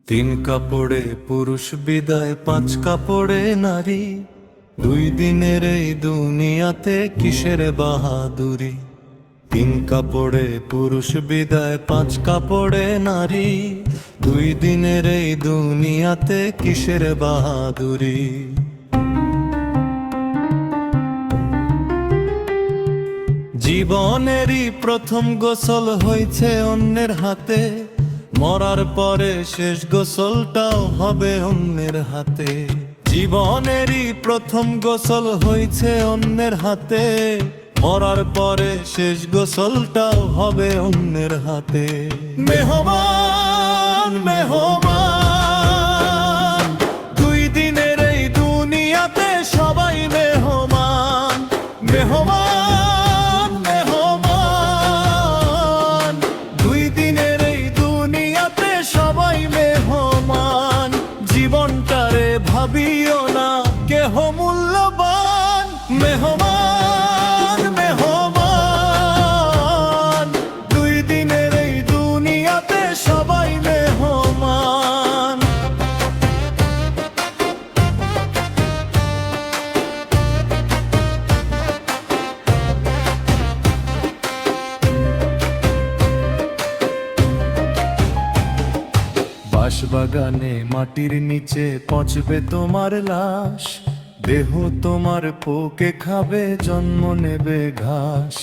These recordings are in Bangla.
তিন কাপড়ে পুরুষ বিদায়, পাঁচ কাপড়ে নারী। দুই দিনের এই দুনিয়াতে কিসের বাহাদুরি। তিন কাপড়ে পুরুষ বিদায়, পাঁচ কাপড়ে নারী। দুই দিনের এই দুনিয়াতে কিসের বাহাদুরি। জীবনেরই প্রথম গোসল হয়েছে অন্যের হাতে, মরার পরে শেষ গোসলটাও হবে অন্যের হাতে। জীবনেরই প্রথম গোসল হয়েছে অন্যের হাতে, মরার পরে শেষ গোসলটাও হবে অন্যের হাতে। মেহমান মেহমান, দুই দিনের এই দুনিয়াতে সবাই মেহমান। মেহমান মেহমান, দুই দিনের এই দুনিয়াতে সবাই মেহমান। জীবনটারে ভাবিও না কেহ মূল্যবান। মেহমান মেহমান, দুই দিনের এই দুনিয়াতে সবাই মেহমান। বাঁশবাগানে মাটির নিচে পচবে তোমার লাশ, দেহ তোমার পোকে খাবে, জন্ম নেবে ঘাস।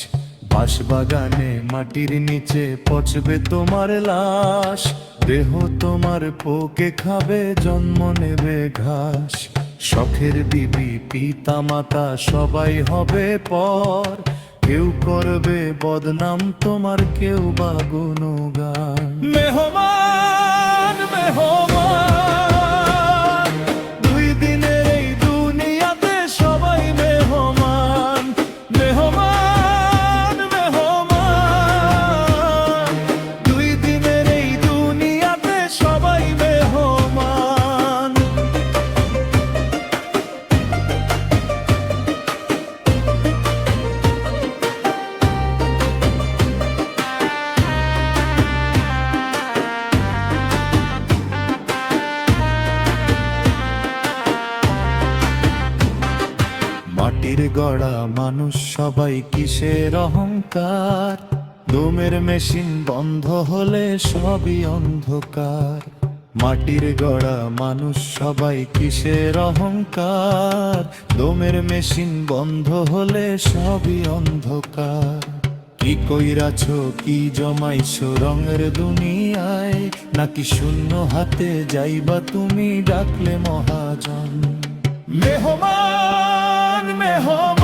বাঁশবাগানে মাটির নিচে পচবে তোমার লাশ, দেহ তোমার পোকে খাবে, জন্ম নেবে ঘাস। শখের বিবি পিতা মাতা সবাই হবে পর, কেউ করবে বদনাম তোমার, কেউ বা গুণগান। মেহমান মেহমান, দুই দিনের এই দুনিয়াতে সবাই মেহমান। মেহমান মেহমান, দুই দিনের এই দুনিয়াতে সবাই মেহমান। মাটির গড়া মানুষ সবাই কিসের অহংকার, দমের মেশিন বন্ধ হলে সবই অন্ধকার। মাটির গড়া মানুষ সবাই কিসের অহংকার, দমের মেশিন বন্ধ হলে সবই অন্ধকার। কি কইরাছো কি জমাইছো রঙের দুনিয়ায়, নাকি শূন্য হাতে যাইবা তুমি ডাকলে মহাজন। মেহমান মেহমান।